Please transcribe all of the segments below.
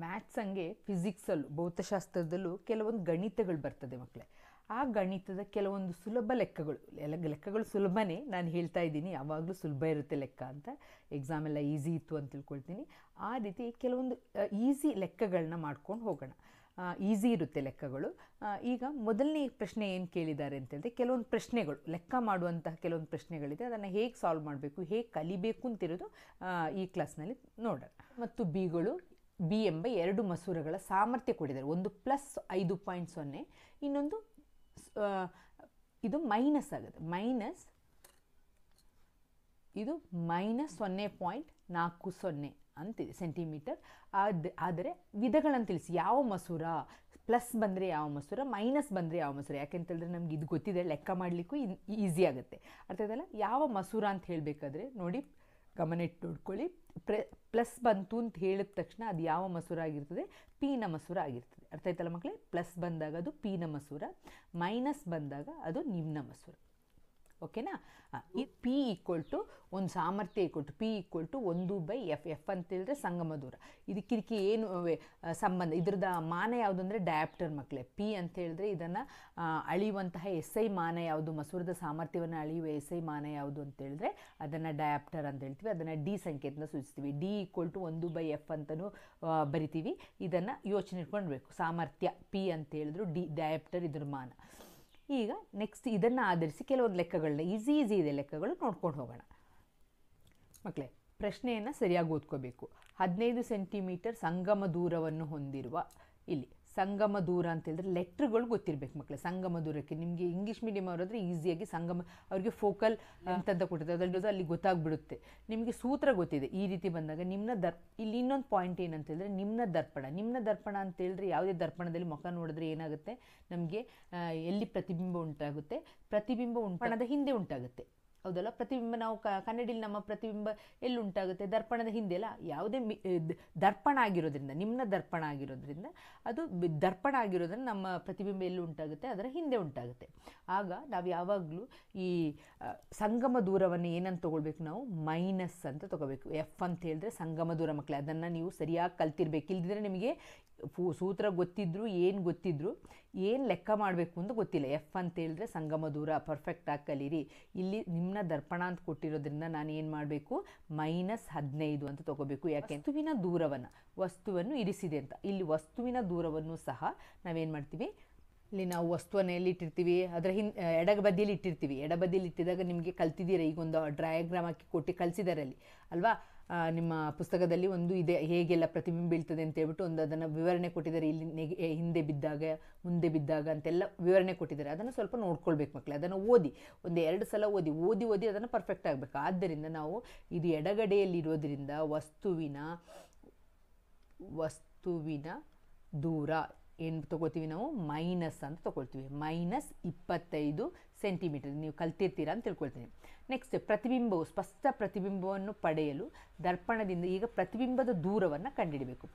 Maths ಹಂಗೆ ಫಿಸಿಕ್ಸಲ್ಲೂ ಭೌತಶಾಸ್ತ್ರದಲ್ಲೂ ಕೆಲವೊಂದು ಗಣಿತಗಳು ಬರ್ತದೆ ಮಕ್ಕಳೇ. ಆ ಗಣಿತದ ಕೆಲವೊಂದು ಸುಲಭ ಲೆಕ್ಕಗಳು, ಲೆಕ್ಕಗಳು ಸುಲಭನೇ, ನಾನು ಹೇಳ್ತಾ ಇದ್ದೀನಿ ಯಾವಾಗಲೂ ಸುಲಭ ಇರುತ್ತೆ ಲೆಕ್ಕ ಅಂತ, ಎಕ್ಸಾಮ್ ಎಲ್ಲ ಈಸಿ ಇತ್ತು ಅಂತ ತಿಳ್ಕೊಳ್ತೀನಿ. ಆ ರೀತಿ ಕೆಲವೊಂದು ಈಸಿ ಲೆಕ್ಕಗಳನ್ನ ಮಾಡ್ಕೊಂಡು ಹೋಗೋಣ. ಈಸಿ ಇರುತ್ತೆ ಲೆಕ್ಕಗಳು. ಈಗ ಮೊದಲನೇ ಪ್ರಶ್ನೆ ಏನು ಕೇಳಿದ್ದಾರೆ ಅಂತಂದರೆ, ಕೆಲವೊಂದು ಪ್ರಶ್ನೆಗಳು, ಲೆಕ್ಕ ಮಾಡುವಂತಹ ಕೆಲವೊಂದು ಪ್ರಶ್ನೆಗಳಿದೆ, ಅದನ್ನು ಹೇಗೆ ಸಾಲ್ವ್ ಮಾಡಬೇಕು, ಹೇಗೆ ಕಲಿಬೇಕು ಅಂತಿರೋದು ಈ ಕ್ಲಾಸ್ನಲ್ಲಿ ನೋಡೋಣ. ಮತ್ತು ಬಿ ಎಂಬ ಎರಡು ಮಸೂರಗಳ ಸಾಮರ್ಥ್ಯ ಕೊಟ್ಟಿದ್ದಾರೆ. ಒಂದು +5.0, ಇನ್ನೊಂದು ಇದು ಮೈನಸ್ ಆಗುತ್ತೆ, ಇದು -0.40 ಅಂತಿದೆ ಸೆಂಟಿಮೀಟರ್. ಆದರೆ ವಿಧಗಳನ್ನು ತಿಳಿಸಿ, ಯಾವ ಮಸೂರ, ಪ್ಲಸ್ ಬಂದರೆ ಯಾವ ಮಸೂರ, ಮೈನಸ್ ಬಂದರೆ ಯಾವ ಮಸೂರ. ಯಾಕೆಂತೇಳಿದ್ರೆ ನಮ್ಗೆ ಇದು ಗೊತ್ತಿದೆ, ಲೆಕ್ಕ ಮಾಡಲಿಕ್ಕೂ ಈಸಿ ಆಗುತ್ತೆ. ಅರ್ಥ ಆಯ್ತಲ್ಲ? ಯಾವ ಮಸೂರ ಅಂತ ಹೇಳಬೇಕಾದ್ರೆ ನೋಡಿ, ಗಮನ ಇಟ್ಟು ನೋಡ್ಕೊಳ್ಳಿ. ಪ್ಲಸ್ ಬಂತು ಅಂತ ಹೇಳಿದ ತಕ್ಷಣ ಅದು ಯಾವ ಮಸೂರ ಆಗಿರ್ತದೆ? ಪಿನ ಮಸೂರ ಆಗಿರ್ತದೆ. ಅರ್ಥ ಆಯ್ತಲ್ಲ ಮಕ್ಕಳೇ? ಪ್ಲಸ್ ಬಂದಾಗ ಅದು ಪಿನ ಮಸೂರ, ಮೈನಸ್ ಬಂದಾಗ ಅದು ನಿಮ್ನ ಮಸೂರ. ಓಕೆನಾ? ಈ ಪಿ ಈಕ್ವಲ್ ಟು ಒಂದು ಸಾಮರ್ಥ್ಯ P = 1/f. ಎಫ್ ಅಂತೇಳಿದ್ರೆ ಸಂಗಮ ದೂರ. ಇದಕ್ಕಿದಕ್ಕೆ ಏನು ಸಂಬಂಧ? ಇದ್ರದ್ದು ಮಾನ ಯಾವುದು ಅಂದರೆ ಡಯಾಪ್ಟರ್ ಮಕ್ಕಳೇ. ಪಿ ಅಂತ ಹೇಳಿದ್ರೆ ಇದನ್ನು ಅಳೆಯುವಂತಹ SI ಮಾನ ಯಾವುದು, ಮಸೂರದ ಸಾಮರ್ಥ್ಯವನ್ನು ಅಳೆಯುವ SI ಮಾನ ಯಾವುದು ಅಂತೇಳಿದ್ರೆ ಅದನ್ನು ಡಯಾಪ್ಟರ್ ಅಂತ ಹೇಳ್ತೀವಿ. ಅದನ್ನು ಡಿ ಸಂಕೇತನ ಸೂಚಿಸ್ತೀವಿ. D = 1/f ಅಂತಲೂ ಬರಿತೀವಿ. ಇದನ್ನು ಯೋಚನೆ ಇಟ್ಕೊಳ್ಬೇಕು. ಸಾಮರ್ಥ್ಯ ಪಿ ಅಂತ ಹೇಳಿದ್ರು ಡಯಾಪ್ಟರ್ ಇದ್ರ ಮಾನ. ಈಗ ನೆಕ್ಸ್ಟ್ ಇದನ್ನು ಆಧರಿಸಿ ಕೆಲವೊಂದು ಲೆಕ್ಕಗಳನ್ನ ಈಸಿ ಇದೆ ಲೆಕ್ಕಗಳು ನೋಡ್ಕೊಂಡು ಹೋಗೋಣ ಮಕ್ಕಳೇ. ಪ್ರಶ್ನೆಯನ್ನು ಸರಿಯಾಗಿ ಓದ್ಕೋಬೇಕು. 15 ಸೆಂಟಿಮೀಟರ್ ಸಂಗಮ ದೂರವನ್ನು ಹೊಂದಿರುವ, ಇಲ್ಲಿ ಸಂಗಮ ದೂರ ಅಂತ ಹೇಳಿದ್ರೆ ಲೆಟ್ರ್ಗಳು ಗೊತ್ತಿರಬೇಕು ಮಕ್ಕಳೇ. ಸಂಗಮ ದೂರಕ್ಕೆ ನಿಮಗೆ ಇಂಗ್ಲೀಷ್ ಮೀಡಿಯಮ್ ಅವರಾದರೆ ಈಸಿಯಾಗಿ ಅವರಿಗೆ ಫೋಕಲ್ ಅಂತಂತ ಕೊಟ್ಟಿರ್ತಾರೆ, ಅದರದ್ದು ಅಲ್ಲಿ ಗೊತ್ತಾಗ್ಬಿಡುತ್ತೆ. ನಿಮಗೆ ಸೂತ್ರ ಗೊತ್ತಿದೆ. ಈ ರೀತಿ ಬಂದಾಗ ಇಲ್ಲಿ ಇನ್ನೊಂದು ಪಾಯಿಂಟ್ ಏನಂತ ಹೇಳಿದ್ರೆ ನಿಮ್ನ ದರ್ಪಣ ಅಂತ ಹೇಳಿದ್ರೆ ಯಾವುದೇ ದರ್ಪಣದಲ್ಲಿ ಮುಖ ನೋಡಿದ್ರೆ ಏನಾಗುತ್ತೆ, ನಮಗೆ ಎಲ್ಲಿ ಪ್ರತಿಬಿಂಬ ಉಂಟಾಗುತ್ತೆ? ಪ್ರತಿಬಿಂಬ ಉಂಟಾದ ಹಿಂದೆ ಉಂಟಾಗುತ್ತೆ, ಹೌದಲ್ಲ? ಪ್ರತಿಬಿಂಬ ನಾವು ಕನ್ನಡಿಯಲ್ಲಿ ನಮ್ಮ ಪ್ರತಿಬಿಂಬ ಎಲ್ಲಿ ಉಂಟಾಗುತ್ತೆ? ದರ್ಪಣದ ಹಿಂದೆ ಅಲ್ಲ. ಯಾವುದೇ ದರ್ಪಣ ಆಗಿರೋದ್ರಿಂದ, ನಿಮ್ನ ದರ್ಪಣ ಆಗಿರೋದ್ರಿಂದ, ಅದು ದರ್ಪಣ ಆಗಿರೋದ್ರಿಂದ ನಮ್ಮ ಪ್ರತಿಬಿಂಬ ಎಲ್ಲಿ ಉಂಟಾಗುತ್ತೆ? ಅದರ ಹಿಂದೆ ಉಂಟಾಗುತ್ತೆ. ಆಗ ನಾವು ಯಾವಾಗಲೂ ಈ ಸಂಗಮ ದೂರವನ್ನು ಏನಂತ ತೊಗೊಳ್ಬೇಕು? ನಾವು ಮೈನಸ್ ಅಂತ ತೊಗೋಬೇಕು. ಎಫ್ ಅಂತ ಹೇಳಿದ್ರೆ ಸಂಗಮ ದೂರ ಮಕ್ಕಳೇ. ಅದನ್ನು ನೀವು ಸರಿಯಾಗಿ ಕಲ್ತಿರ್ಬೇಕು. ಇಲ್ದಿದ್ರೆ ನಿಮಗೆ ಸೂತ್ರ ಗೊತ್ತಿದ್ರು ಏನು ಲೆಕ್ಕ ಮಾಡಬೇಕು ಅಂತ ಗೊತ್ತಿಲ್ಲ. ಎಫ್ ಅಂತ ಹೇಳಿದ್ರೆ ಸಂಗಮ ದೂರ, ಪರ್ಫೆಕ್ಟಾಗಿ ಕಲೀರಿ. ಇಲ್ಲಿ ನಿಮ್ನ ದರ್ಪಣ ಅಂತ ಕೊಟ್ಟಿರೋದ್ರಿಂದ ನಾನು ಏನು ಮಾಡಬೇಕು? -15 ಅಂತ ತೊಗೋಬೇಕು. ಯಾಕೆ? ವಸ್ತುವನ್ನು ಇರಿಸಿದೆ ಅಂತ. ಇಲ್ಲಿ ವಸ್ತುವಿನ ದೂರವನ್ನು ಸಹ ನಾವೇನು ಮಾಡ್ತೀವಿ? ಇಲ್ಲಿ ನಾವು ವಸ್ತುವನ್ನು ಎಲ್ಲಿ ಇಟ್ಟಿರ್ತೀವಿ? ಅದರ ಎಡಬದಿಯಲ್ಲಿ ಇಟ್ಟಿರ್ತೀವಿ. ಎಡಬದಿಯಲ್ಲಿ ಇಟ್ಟಿದಾಗ ನಿಮಗೆ ಕಲ್ತಿದ್ದೀರಾ, ಈಗೊಂದು ಡಯಾಗ್ರಾಮ್ ಹಾಕಿ ಕೊಟ್ಟು ಕಲಿಸಿದ್ದಾರೆ ಅಲ್ಲಿ ಅಲ್ವಾ? ನಿಮ್ಮ ಪುಸ್ತಕದಲ್ಲಿ ಒಂದು ಇದೆ, ಹೇಗೆಲ್ಲ ಪ್ರತಿಬಿಂಬ ಬೀಳ್ತದೆ ಅಂತ ಹೇಳ್ಬಿಟ್ಟು ಒಂದು ಅದನ್ನು ವಿವರಣೆ ಕೊಟ್ಟಿದ್ದಾರೆ. ಇಲ್ಲಿ ಹಿಂದೆ ಬಿದ್ದಾಗ, ಮುಂದೆ ಬಿದ್ದಾಗ ಅಂತೆಲ್ಲ ವಿವರಣೆ ಕೊಟ್ಟಿದ್ದಾರೆ. ಅದನ್ನು ಸ್ವಲ್ಪ ನೋಡ್ಕೊಳ್ಬೇಕು ಮಕ್ಕಳೇ. ಅದನ್ನು ಓದಿ, ಒಂದು 2 ಸಲ ಓದಿ ಅದನ್ನು ಪರ್ಫೆಕ್ಟ್ ಆಗಬೇಕು. ಆದ್ದರಿಂದ ನಾವು ಇದು ಎಡಗಡೆಯಲ್ಲಿರೋದ್ರಿಂದ ವಸ್ತುವಿನ ದೂರ ಏನು ತೊಗೋತೀವಿ? ನಾವು ಮೈನಸ್ ಅಂತ ತೊಗೊಳ್ತೀವಿ. -25 ಸೆಂಟಿಮೀಟರ್. ನೀವು ಕಲ್ತಿರ್ತೀರಾ ಅಂತ ತಿಳ್ಕೊಳ್ತೀನಿ. ನೆಕ್ಸ್ಟ್ ಪ್ರತಿಬಿಂಬವು, ಸ್ಪಷ್ಟ ಪ್ರತಿಬಿಂಬವನ್ನು ಪಡೆಯಲು ದರ್ಪಣದಿಂದ ಈಗ ಪ್ರತಿಬಿಂಬದ ದೂರವನ್ನು ಕಂಡುಹಿಡಬೇಕು.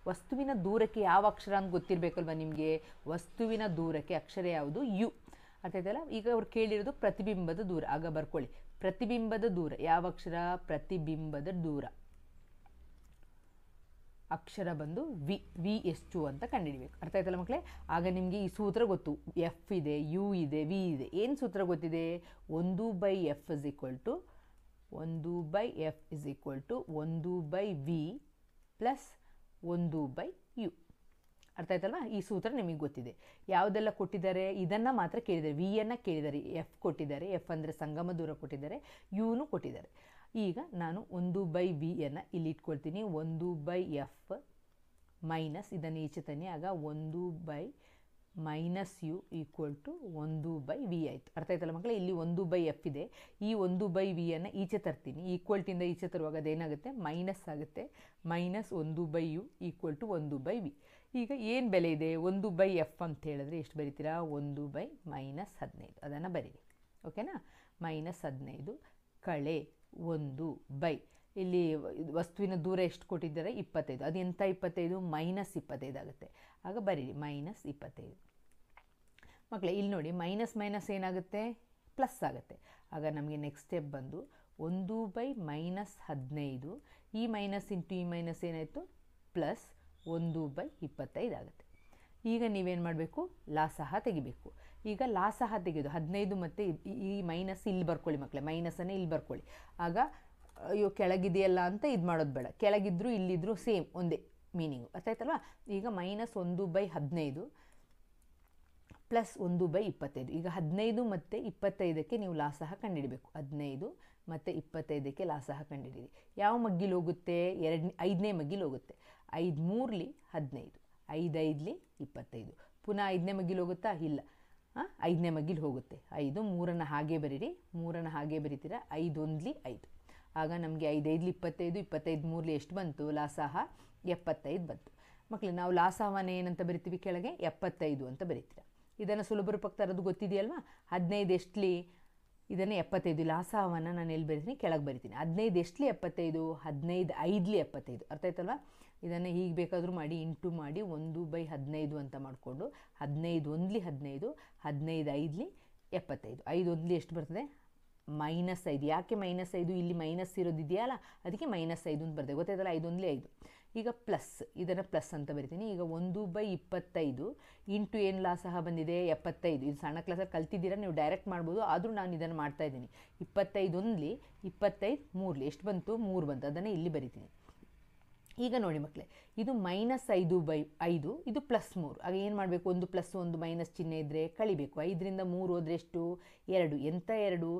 ವಸ್ತುವಿನ ದೂರಕ್ಕೆ ಯಾವ ಅಕ್ಷರ ಅಂತ ಗೊತ್ತಿರಬೇಕಲ್ವ ನಿಮಗೆ? ವಸ್ತುವಿನ ದೂರಕ್ಕೆ ಅಕ್ಷರ ಯಾವುದು? ಯು. ಅರ್ಥ ಆಯ್ತಲ್ಲ? ಈಗ ಅವ್ರು ಕೇಳಿರೋದು ಪ್ರತಿಬಿಂಬದ ದೂರ. ಆಗ ಬರ್ಕೊಳ್ಳಿ, ಪ್ರತಿಬಿಂಬದ ದೂರ ಯಾವ ಅಕ್ಷರ? ಪ್ರತಿಬಿಂಬದ ದೂರ ಅಕ್ಷರ ಬಂದು ವಿ ಎಷ್ಟು ಅಂತ ಕಂಡುಹಿಡಬೇಕು. ಅರ್ಥ ಆಯ್ತಲ್ಲ ಮಕ್ಕಳೇ? ಆಗ ನಿಮಗೆ ಈ ಸೂತ್ರ ಗೊತ್ತು. ಎಫ್ ಇದೆ, ಯು ಇದೆ, ವಿ ಇದೆ. ಏನು ಸೂತ್ರ ಗೊತ್ತಿದೆ? 1/f = 1/v + 1/u. ಅರ್ಥ ಆಯ್ತಲ್ವಾ? ಈ ಸೂತ್ರ ನಿಮಗೆ ಗೊತ್ತಿದೆ. ಯಾವುದೆಲ್ಲ ಕೊಟ್ಟಿದ್ದಾರೆ? ಇದನ್ನು ಮಾತ್ರ ಕೇಳಿದ್ದಾರೆ. ವಿಯನ್ನು ಕೇಳಿದ್ದಾರೆ, ಎಫ್ ಕೊಟ್ಟಿದ್ದಾರೆ, ಎಫ್ ಅಂದರೆ ಸಂಗಮ ದೂರ ಕೊಟ್ಟಿದ್ದಾರೆ, ಯುನು ಕೊಟ್ಟಿದ್ದಾರೆ. ಈಗ ನಾನು 1/v ಇಲ್ಲಿ ಇಟ್ಕೊಳ್ತೀನಿ. 1/f ಮೈನಸ್ ಇದನ್ನು ಈಚೆ ತನ್ನಿ. ಆಗ 1/-u = 1/v ಆಯಿತು. ಅರ್ಥ ಆಯ್ತಲ್ಲ ಮಕ್ಕಳೇ? ಇಲ್ಲಿ 1/f ಇದೆ. ಈ 1/v ಈಚೆ ತರ್ತೀನಿ. ಈಕ್ವಲ್ಟಿಂದ ಈಚೆ ತರುವಾಗ ಅದೇನಾಗುತ್ತೆ? ಮೈನಸ್ ಆಗುತ್ತೆ. -1/u = 1/v. ಈಗ ಏನು ಬೆಲೆ ಇದೆ? 1/f ಅಂತ ಹೇಳಿದ್ರೆ ಎಷ್ಟು ಬರಿತೀರಾ? 1/-15 ಅದನ್ನು ಬರೀರಿ. ಓಕೆನಾ? -15 ಕಳೆ 1/, ಇಲ್ಲಿ ವಸ್ತುವಿನ ದೂರ ಎಷ್ಟು ಕೊಟ್ಟಿದ್ದಾರೆ? 25. ಅದು ಎಂಥ 25? -25 ಆಗುತ್ತೆ. ಆಗ ಬರೀರಿ -25 ಮಕ್ಕಳೇ. ಇಲ್ಲಿ ನೋಡಿ ಮೈನಸ್ ಏನಾಗುತ್ತೆ? ಪ್ಲಸ್ ಆಗುತ್ತೆ. ಆಗ ನಮಗೆ ನೆಕ್ಸ್ಟ್ ಸ್ಟೆಪ್ ಬಂದು 1/-15, ಈ ಮೈನಸ್ ಇಂಟು ಈ ಮೈನಸ್ ಏನಾಯಿತು? ಪ್ಲಸ್ 1/25 ಆಗುತ್ತೆ. ಈಗ ನೀವೇನು ಮಾಡಬೇಕು, ಲಾಸಹ ತೆಗಿಬೇಕು. ಈಗ ಲಾಸಹ ತೆಗೆದು 15 ಮತ್ತು ಈ ಮೈನಸ್ ಇಲ್ಲಿ ಬರ್ಕೊಳ್ಳಿ ಮಕ್ಕಳೇ, ಮೈನಸನ್ನೇ ಇಲ್ಲಿ ಬರ್ಕೊಳ್ಳಿ. ಆಗ ಅಯ್ಯೋ ಕೆಳಗಿದೆಯಲ್ಲ ಅಂತ ಇದು ಮಾಡೋದು ಬೇಡ, ಕೆಳಗಿದ್ದರೂ ಇಲ್ಲಿದ್ದರೂ ಸೇಮ್ ಒಂದೇ ಮೀನಿಂಗು, ಅರ್ಥ ಆಯ್ತಲ್ವ. ಈಗ -1/15 ಪ್ಲಸ್ 1/25. ಈಗ 15 ಮತ್ತು 25ಕ್ಕೆ ನೀವು ಲಾಸಹ ಕಂಡುಹಿಡಬೇಕು. 15 ಮತ್ತು 25ಕ್ಕೆ ಲಾಸಹ ಕಂಡುಹಿಡಿಯಿರಿ. ಯಾವ ಮಗ್ಗಿಲು ಹೋಗುತ್ತೆ? 5ನೇ ಮಗ್ಗಿಲು ಹೋಗುತ್ತೆ. 5 3ಲಿ 15, 5 5ಲಿ 25. ಪುನಃ 5ನೇ ಮಗ್ಗಿಲು ಹೋಗುತ್ತಾ? ಇಲ್ಲ. 5ನೇ ಮಗ್ಗಿಲು ಹೋಗುತ್ತೆ. 5 3ನ್ನು ಹಾಗೆ ಬರೀರಿ, 3ನ್ನು ಹಾಗೆ ಬರೀತೀರಾ. 5 1ಲಿ 5. ಆಗ ನಮಗೆ 5 5ಲಿ 25, 25 3ಲಿ ಎಷ್ಟು ಬಂತು? ಲಾಸಹ 75 ಬಂತು. ಮಕ್ಕಳು, ನಾವು ಲಾಸಹವನ್ನು ಏನಂತ ಬರಿತೀವಿ? ಕೆಳಗೆ 75 ಅಂತ ಬರೀತೀರ. ಇದನ್ನು ಸುಲಭ ರೂಪಕ್ಕೆ ತರೋದು ಗೊತ್ತಿದೆಯಲ್ವಾ? 15 ಎಷ್ಟಲಿ? ಇದನ್ನು 75. ಲಾಸಹವನ್ನು ನಾನು ಎಲ್ಲಿ ಬರಿತೀನಿ? ಕೆಳಗೆ ಬರಿತೀನಿ. 15 ಎಷ್ಟಲಿ 75? 15 5ಲಿ 75. ಅರ್ಥ ಆಯ್ತಲ್ವಾ? ಇದನ್ನು ಹೀಗೆ ಬೇಕಾದರೂ ಮಾಡಿ, ಇಂಟು ಮಾಡಿ 1/15 ಅಂತ ಮಾಡಿಕೊಂಡು 15 1ಲಿ 15, 15 5ಲಿ 75. 5 1ಲಿ ಎಷ್ಟು ಬರ್ತದೆ? -5. ಯಾಕೆ -5? ಇಲ್ಲಿ ಮೈನಸ್ ಇರೋದಿದೆಯಲ್ಲ, ಅದಕ್ಕೆ -5 ಅಂತ ಬರ್ತದೆ. ಗೊತ್ತಾಯ್ತಲ್ಲ? 5 1ಲಿ 5. ಈಗ ಪ್ಲಸ್, ಇದನ್ನು ಪ್ಲಸ್ ಅಂತ ಬರಿತೀನಿ. ಈಗ 1/25 ಇಂಟು ಏನು ಲಾಸಹ ಬಂದಿದೆ? 75. ಇದು ಸಣ್ಣ ಕ್ಲಾಸಲ್ಲಿ ಕಲ್ತಿದ್ದೀರಾ, ನೀವು ಡೈರೆಕ್ಟ್ ಮಾಡ್ಬೋದು, ಆದರೂ ನಾನು ಇದನ್ನು ಮಾಡ್ತಾಯಿದ್ದೀನಿ. 25 1ಲಿ 25 3ಲಿ ಎಷ್ಟು ಬಂತು? 3 ಬಂತು. ಅದನ್ನು ಇಲ್ಲಿ ಬರಿತೀನಿ. ಈಗ ನೋಡಿ ಮಕ್ಕಳೇ, ಇದು -5/5, ಇದು +3. ಆಗ ಏನು ಮಾಡಬೇಕು? ಒಂದು ಪ್ಲಸ್ ಒಂದು ಮೈನಸ್ ಚಿಹ್ನೆ ಇದ್ದರೆ ಕಳಿಬೇಕು. 5ರಿಂದ 3 ಹೋದರೆ ಎಷ್ಟು? 2. ಎಂಥ 2?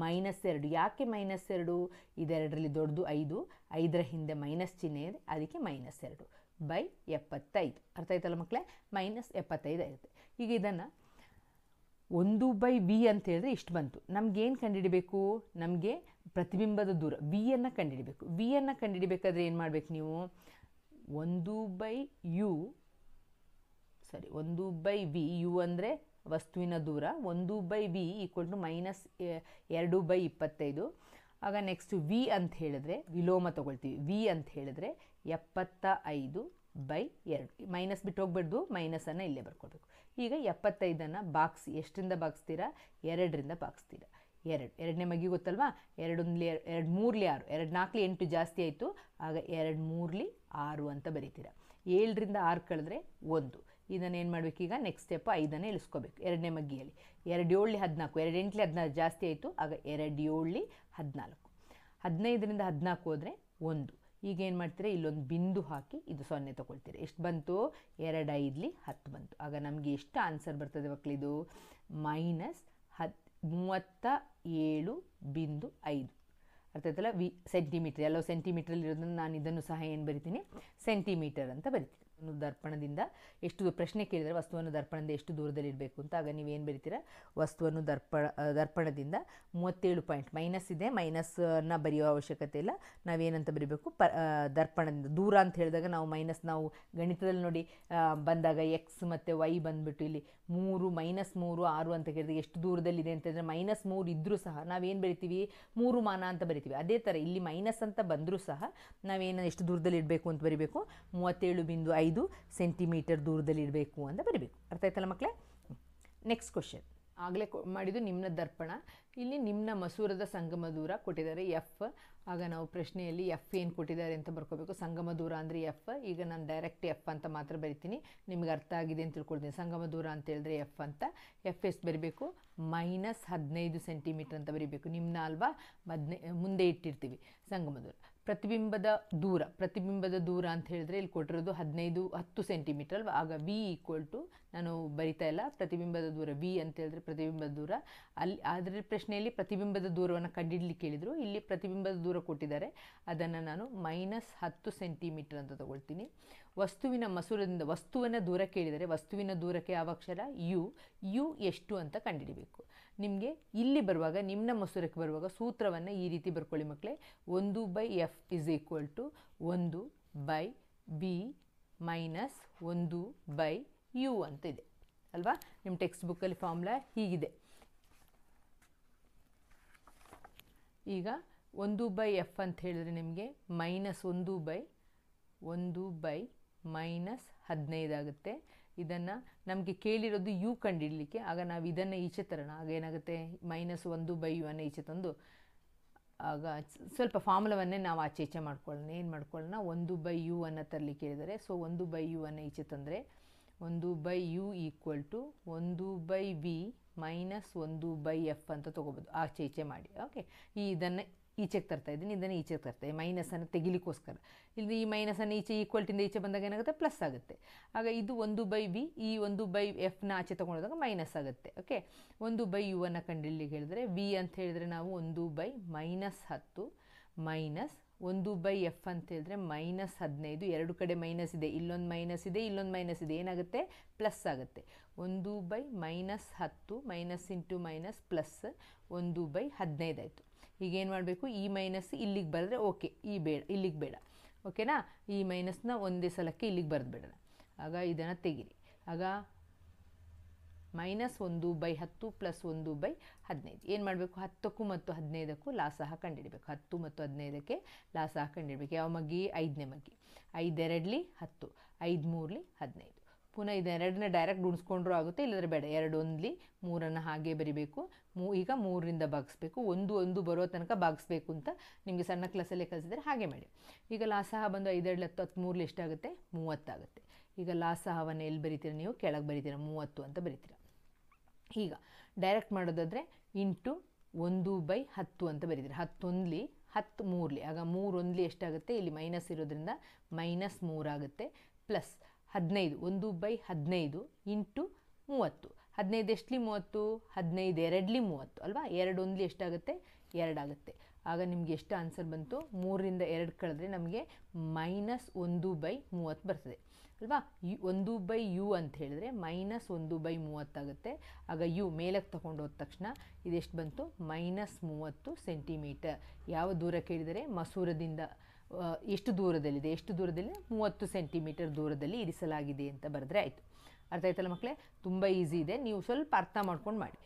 -2. ಯಾಕೆ -2? ಇದೆರಡರಲ್ಲಿ ದೊಡ್ಡದು 5, 5ರ ಹಿಂದೆ ಮೈನಸ್ ಚಿಹ್ನೆ ಇದೆ, ಅದಕ್ಕೆ -2/75. ಅರ್ಥ ಆಯ್ತಲ್ಲ ಮಕ್ಕಳೇ? -75 ಆಗುತ್ತೆ. ಈಗ ಇದನ್ನು 1/v ಅಂತ ಹೇಳಿದ್ರೆ ಇಷ್ಟು ಬಂತು. ನಮಗೇನು ಕಂಡುಹಿಡಬೇಕು? ನಮಗೆ ಪ್ರತಿಬಿಂಬದ ದೂರ ವಿಯನ್ನು ಕಂಡುಹಿಡಬೇಕು. ವಿಯನ್ನು ಕಂಡುಹಿಡಬೇಕಾದ್ರೆ ಏನು ಮಾಡಬೇಕು ನೀವು? 1/v, ಯು ಅಂದರೆ ವಸ್ತುವಿನ ದೂರ, 1/v = -2/25. ಆಗ ನೆಕ್ಸ್ಟ್ ವಿ ಅಂತ ಹೇಳಿದ್ರೆ ವಿಲೋಮ ತೊಗೊಳ್ತೀವಿ. ವಿ ಅಂತ ಹೇಳಿದ್ರೆ 75/2. ಮೈನಸ್ ಬಿಟ್ಟು ಹೋಗ್ಬಿಡ್ದು, ಮೈನಸನ್ನು ಇಲ್ಲೇ ಬರ್ಕೊಳ್ಬೇಕು. ಈಗ 75ನ್ನು ಬಾಗಿಸಿ. ಎಷ್ಟರಿಂದ ಬಾಗಿಸ್ತೀರಾ? 2ರಿಂದ ಬಾಗಿಸ್ತೀರಾ. 2. 2ನೇ ಮಗಿ ಗೊತ್ತಲ್ವಾ? 2 1ಲಿ 2 3ಲಿ 6, 2 4ಲಿ 8 ಜಾಸ್ತಿ ಆಯಿತು. ಆಗ 2 3ಲಿ 6 ಅಂತ ಬರೀತೀರಾ. 7ರಿಂದ 6 ಕಳೆದ್ರೆ 1. ಇದನ್ನೇನು ಮಾಡಬೇಕು? ಈಗ ನೆಕ್ಸ್ಟ್ ಸ್ಟೆಪ್ 5ನ್ನು ಇಳಿಸ್ಕೋಬೇಕು 2ನೇ ಮಗ್ಗಿಯಲ್ಲಿ. 2 7ಲಿ 14, 2 8ಲಿ 16 ಜಾಸ್ತಿ ಆಯಿತು. ಆಗ 2 7ಲಿ 14. 15ರಿಂದ 14 ಹೋದರೆ 1. ಈಗ ಏನು ಮಾಡ್ತೀರಾ? ಇಲ್ಲೊಂದು ಬಿಂದು ಹಾಕಿ ಇದು 0 ತೊಗೊಳ್ತೀರಾ. ಎಷ್ಟು ಬಂತು? 2 5ಲಿ 10 ಬಂತು. ಆಗ ನಮಗೆ ಎಷ್ಟು ಆನ್ಸರ್ ಬರ್ತದೆ ಮಕ್ಕಳಿದು? -37.5. ಅರ್ಥ ಆಯ್ತಲ್ಲ? ಸೆಂಟಿಮೀಟ್ರ್. ಎಲ್ಲೋ ಸೆಂಟಿಮೀಟ್ರಲ್ಲಿ ಇರೋದನ್ನು ನಾನು ಇದನ್ನು ಸಹ ಏನು ಬರಿತೀನಿ? ಸೆಂಟಿಮೀಟರ್ ಅಂತ ಬರಿತೀನಿ. ದರ್ಪಣದಿಂದ ಎಷ್ಟು ಪ್ರಶ್ನೆ ಕೇಳಿದರೆ ವಸ್ತುವನ್ನು ದರ್ಪಣದಿಂದ ಎಷ್ಟು ದೂರದಲ್ಲಿಡಬೇಕು ಅಂತ. ಆಗ ನೀವೇನು ಬರಿತೀರಾ? ವಸ್ತುವನ್ನು ದರ್ಪಣದಿಂದ 37 ಪಾಯಿಂಟ್, ಮೈನಸ್ ಇದೆ, ಮೈನಸ್ನ ಬರೆಯೋ ಅವಶ್ಯಕತೆ ಇಲ್ಲ. ನಾವೇನಂತ ಬರೀಬೇಕು? ದರ್ಪಣದಿಂದ ದೂರ ಅಂತ ಹೇಳಿದಾಗ ನಾವು ಮೈನಸ್, ನಾವು ಗಣಿತದಲ್ಲಿ ನೋಡಿ ಬಂದಾಗ ಎಕ್ಸ್ ಮತ್ತು ವೈ ಬಂದುಬಿಟ್ಟು ಇಲ್ಲಿ 3 -3 6 ಅಂತ ಕೇಳಿದಾಗ ಎಷ್ಟು ದೂರದಲ್ಲಿದೆ ಅಂತಂದರೆ -3 ಇದ್ದರೂ ಸಹ ನಾವೇನು ಬರಿತೀವಿ? 3 ಮಾನ ಅಂತ ಬರಿತೀವಿ. ಅದೇ ಥರ ಇಲ್ಲಿ ಮೈನಸ್ ಅಂತ ಬಂದರೂ ಸಹ ನಾವೇನು ಎಷ್ಟು ದೂರದಲ್ಲಿ ಇಡಬೇಕು ಅಂತ ಬರಿಬೇಕು? 37.5 ಸೆಂಟಿಮೀಟರ್ ದೂರದಲ್ಲಿ ಇಡಬೇಕು ಅಂತ ಬರಿಬೇಕು. ಅರ್ಥ ಆಯ್ತಲ್ಲ ಮಕ್ಕಳೇ? Next question. ಆಗಲೇ ಮಾಡಿದ್ದು ನಿಮ್ನ ದರ್ಪಣ. ಇಲ್ಲಿ ನಿಮ್ನ ಮಸೂರದ ಸಂಗಮ ದೂರ ಕೊಟ್ಟಿದ್ದಾರೆ ಎಫ್. ಆಗ ನಾವು ಪ್ರಶ್ನೆಯಲ್ಲಿ ಎಫ್ ಏನು ಕೊಟ್ಟಿದ್ದಾರೆ ಅಂತ ಬರ್ಕೋಬೇಕು. ಸಂಗಮ ದೂರ ಅಂದರೆ ಎಫ್. ಈಗ ನಾನು ಡೈರೆಕ್ಟ್ ಎಫ್ ಅಂತ ಮಾತ್ರ ಬರಿತೀನಿ, ನಿಮ್ಗೆ ಅರ್ಥ ಆಗಿದೆ ಅಂತ ತಿಳ್ಕೊಳ್ತೀನಿ. ಸಂಗಮ ದೂರ ಅಂತ ಹೇಳಿದ್ರೆ ಎಫ್ ಅಂತ. ಎಫ್ ಎಷ್ಟು ಬರಿಬೇಕು? -15 ಸೆಂಟಿಮೀಟರ್ ಅಂತ ಬರಿಬೇಕು. ನಿಮ್ನ ಅಲ್ವಾ ಮುಂದೆ ಇಟ್ಟಿರ್ತೀವಿ ಸಂಗಮ ದೂರ. ಪ್ರತಿಬಿಂಬದ ದೂರ ಅಂತ ಹೇಳಿದ್ರೆ ಇಲ್ಲಿ ಕೊಟ್ಟಿರೋದು 10 ಸೆಂಟಿಮೀಟರ್ ಅಲ್ವಾ. ಆಗ ವಿ = ನಾನು ಬರಿತಾ ಇಲ್ಲ, ಪ್ರತಿಬಿಂಬದ ದೂರ ವಿ ಅಂತ ಹೇಳಿದ್ರೆ ಪ್ರತಿಬಿಂಬದ ದೂರ. ಅಲ್ಲಿ ಅದರ ಪ್ರಶ್ನೆಯಲ್ಲಿ ಪ್ರತಿಬಿಂಬದ ದೂರವನ್ನು ಕಂಡುಹಿಡಲಿಕ್ಕೆ ಕೇಳಿದರು. ಇಲ್ಲಿ ಪ್ರತಿಬಿಂಬದ ದೂರ ಕೊಟ್ಟಿದ್ದಾರೆ, ಅದನ್ನು ನಾನು -10 ಸೆಂಟಿಮೀಟರ್ ಅಂತ ತಗೊಳ್ತೀನಿ. ವಸ್ತುವಿನ ಮಸೂರದಿಂದ ವಸ್ತುವಿನ ದೂರ ಕೇಳಿದರೆ ವಸ್ತುವಿನ ದೂರಕ್ಕೆ ಯಾವ ಅಕ್ಷರ? ಯು ಎಷ್ಟು ಅಂತ ಕಂಡುಹಿಡಬೇಕು. ನಿಮಗೆ ಇಲ್ಲಿ ಬರುವಾಗ, ನಿಮ್ನ ಮಸೂರಕ್ಕೆ ಬರುವಾಗ ಸೂತ್ರವನ್ನು ಈ ರೀತಿ ಬರ್ಕೊಳ್ಳಿ ಮಕ್ಕಳೇ. 1/f = 1/v - 1/u ಅಂತ ಇದೆ ಅಲ್ವಾ? ನಿಮ್ಮ ಟೆಕ್ಸ್ಟ್ ಬುಕ್ಕಲ್ಲಿ ಫಾರ್ಮುಲಾ ಹೀಗಿದೆ. ಈಗ 1/f ಅಂತ ಹೇಳಿದ್ರೆ ನಿಮಗೆ -1/15 ಆಗುತ್ತೆ. ಇದನ್ನು ನಮಗೆ ಕೇಳಿರೋದು ಯು ಕಂಡುಹಿಡಲಿಕ್ಕೆ. ಆಗ ನಾವು ಇದನ್ನು ಈಚೆ ತರೋಣ. ಆಗ ಏನಾಗುತ್ತೆ? -1/u ಅನ್ನು ಈಚೆ ತಂದು ಆಗ ಸ್ವಲ್ಪ ಫಾರ್ಮುಲಾವನ್ನೇ ನಾವು ಆಚೆ ಈಚೆ ಮಾಡ್ಕೊಳ್ಳೋಣ. ಏನು ಮಾಡ್ಕೊಳ್ಳೋಣ, 1/u ಅನ್ನು ತರಲಿಕ್ಕೆ ಹೇಳಿದರೆ, ಸೊ 1/u ಅನ್ನು ಈಚೆ ತಂದರೆ 1/u equal to 1/v minus 1/f ಅಂತ ತೊಗೋಬೋದು, ಆಚೆ ಈಚೆ ಮಾಡಿ. ಓಕೆ, ಇದನ್ನು ಈಚೆಗೆ ತರ್ತಾ ಇದ್ದೀನಿ, ಇದನ್ನು ಈಚೆಗೆ ತರ್ತಾ ಮೈನಸನ್ನು ತೆಗಿಲಿಕ್ಕೋಸ್ಕರ. ಇಲ್ಲಿ ಈ ಮೈನಸನ್ನು ಈಚೆ ಈಕ್ವಲ್ಟಿಂದ ಈಚೆ ಬಂದಾಗ ಏನಾಗುತ್ತೆ, ಪ್ಲಸ್ ಆಗುತ್ತೆ. ಆಗ ಇದು 1/v, ಈ 1/fನ ಆಚೆ ತೊಗೊಂಡಾಗ ಮೈನಸ್ ಆಗುತ್ತೆ. ಓಕೆ, 1/u ಅನ್ನು ಕಂಡುಹಿಡಿಯಲಿಕ್ಕೆ ಹೇಳಿದರೆ v ಅಂತ ಹೇಳಿದರೆ ನಾವು 1/-10 ಮೈನಸ್ 1/f ಅಂತ ಹೇಳಿದ್ರೆ -15. ಎರಡು ಕಡೆ ಮೈನಸ್ ಇದೆ, ಇಲ್ಲೊಂದು ಮೈನಸ್ ಇದೆ, ಇಲ್ಲೊಂದು ಮೈನಸ್ ಇದೆ, ಏನಾಗುತ್ತೆ, ಪ್ಲಸ್ ಆಗುತ್ತೆ. 1/-10 ಮೈನಸ್ ಇಂಟು ಮೈನಸ್ ಪ್ಲಸ್ 1/15 ಆಯಿತು. ಈಗ ಏನು ಮಾಡಬೇಕು, ಈ ಮೈನಸ್ ಇಲ್ಲಿಗೆ ಬರೆದ್ರೆ ಓಕೆ, ಬೇಡ, ಇಲ್ಲಿಗೆ ಬೇಡ. ಓಕೆನಾ, ಈ ಮೈನಸ್ನ ಒಂದೇ ಸಲಕ್ಕೆ ಇಲ್ಲಿಗೆ ಬರೆದ್ಬಿಡೋಣ. ಆಗ ಇದನ್ನು ತೆಗಿರಿ. ಆಗ -1/10 ಪ್ಲಸ್ 1/15. ಏನು ಮಾಡಬೇಕು, 10ಕ್ಕೂ ಮತ್ತು 15ಕ್ಕೂ ಲಾಸಹ ಕಂಡುಹಿಡಬೇಕು. 10 ಮತ್ತು 15ಕ್ಕೆ ಲಾಸಹ ಕಂಡುಹಿಡಬೇಕು. ಯಾವ ಮಗ್ಗಿ, 5ನೇ ಮಗ್ಗಿ. 5 2 10, 5 3 15. ಪುನಃ ಇದೆರಡನ್ನ ಡೈರೆಕ್ಟ್ ಗುಣಿಸ್ಕೊಂಡ್ರೂ ಆಗುತ್ತೆ, ಇಲ್ಲದ್ರೆ ಬೇಡ. 2 1 3 ಹಾಗೆ ಬರಿಬೇಕು. ಈಗ 3ರಿಂದ ಭಾಗಿಸ್ಬೇಕು, 1 1 ಬರೋ ತನಕ ಭಾಗಿಸ್ಬೇಕು ಅಂತ ನಿಮಗೆ ಸಣ್ಣ ಕ್ಲಾಸಲ್ಲೇ ಕಲಿಸಿದರೆ ಹಾಗೆ ಮಾಡಿ. ಈಗ ಲಾಸಹ ಬಂದು 5 2 10, 10 3 ಎಷ್ಟಾಗುತ್ತೆ, 30 ಆಗುತ್ತೆ. ಈಗ ಲಾಸಹವನ್ನು ಎಲ್ಲಿ ಬರಿತೀರ ನೀವು, ಕೆಳಗೆ ಬರಿತೀರ, 30 ಅಂತ ಬರಿತೀರ. ಈಗ ಡೈರೆಕ್ಟ್ ಮಾಡೋದಾದರೆ ಇಂಟು 1/10 ಅಂತ ಬರೀತೀರಿ. 10 1 10 3 ಆಗ 3 1 ಎಷ್ಟಾಗುತ್ತೆ, ಇಲ್ಲಿ ಮೈನಸ್ ಇರೋದ್ರಿಂದ -3 ಆಗುತ್ತೆ. Plus 15, 1/15 into 30. 15 ಎಷ್ಟಲಿ 30, 15 2 30 ಅಲ್ವಾ. 2 1 ಎಷ್ಟಾಗುತ್ತೆ, 2 ಆಗುತ್ತೆ. ಆಗ ನಿಮಗೆ ಎಷ್ಟು ಆನ್ಸರ್ ಬಂತು, 3ರಿಂದ 2 ಕಳೆದ್ರೆ ನಮಗೆ -1/30 ಬರ್ತದೆ ಅಲ್ವಾ. 1/u ಅಂತ ಹೇಳಿದ್ರೆ -1/30 ಆಗುತ್ತೆ. ಆಗ u ಮೇಲಕ್ಕೆ ತಗೊಂಡು ಹೋದ ತಕ್ಷಣ ಇದೆಷ್ಟು ಬಂತು, -30 ಸೆಂಟಿಮೀಟರ್. ಯಾವ ದೂರ ಕೇಳಿದರೆ, ಮಸೂರದಿಂದ ಎಷ್ಟು ದೂರದಲ್ಲಿದೆ, 30 ಸೆಂಟಿಮೀಟರ್ ದೂರದಲ್ಲಿ ಇರಿಸಲಾಗಿದೆ ಅಂತ ಬರೆದ್ರೆ ಆಯಿತು. ಅರ್ಥ ಆಯ್ತಲ್ಲ ಮಕ್ಕಳೇ, ತುಂಬ ಈಸಿ ಇದೆ, ನೀವು ಸ್ವಲ್ಪ ಅರ್ಥ ಮಾಡ್ಕೊಂಡು ಮಾಡಿ.